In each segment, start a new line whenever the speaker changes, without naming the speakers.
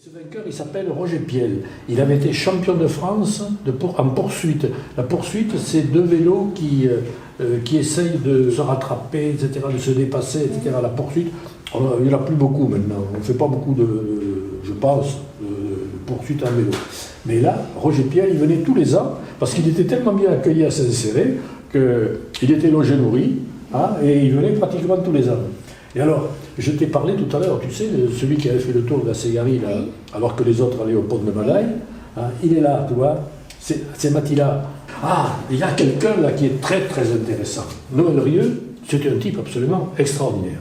Ce vainqueur, il s'appelle Roger Piel. Il avait été champion de France en poursuite. La poursuite, c'est deux vélos qui essayent de se rattraper, etc., de se dépasser, etc. La poursuite, il n'y en a plus beaucoup maintenant. On ne fait pas beaucoup je pense, de poursuite en vélo. Mais là, Roger Piel, il venait tous les ans, parce qu'il était tellement bien accueilli à Saint-Céré qu'il était logé nourri, hein, et il venait pratiquement tous les ans. Et alors, je t'ai parlé tout à l'heure, tu sais, de celui qui avait fait le tour de la Ségarie, là, alors que les autres allaient au pont de Malaye, hein, il est là, tu vois, c'est Mathila. Ah, il y a quelqu'un là qui est très très intéressant. Noël Rieu, c'était un type absolument extraordinaire.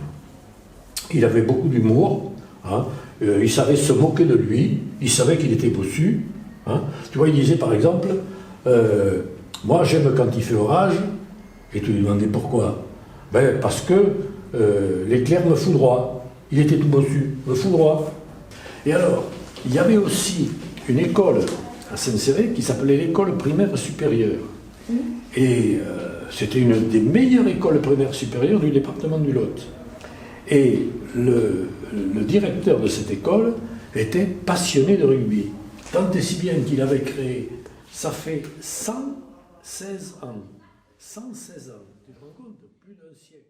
Il avait beaucoup d'humour, hein, il savait se moquer de lui, il savait qu'il était bossu. Hein. Tu vois, il disait par exemple, moi j'aime quand il fait orage, et tu lui demandais pourquoi. Ben, parce que l'éclair me foudroie. Il était tout bossu, me foudroie. Et alors, il y avait aussi une école à Saint-Céré qui s'appelait l'école primaire supérieure. Et c'était une des meilleures écoles primaires supérieures du département du Lot. Et le directeur de cette école était passionné de rugby. Tant et si bien qu'il avait créé, ça fait 116 ans. 116 ans, tu te rends compte, plus d'un siècle.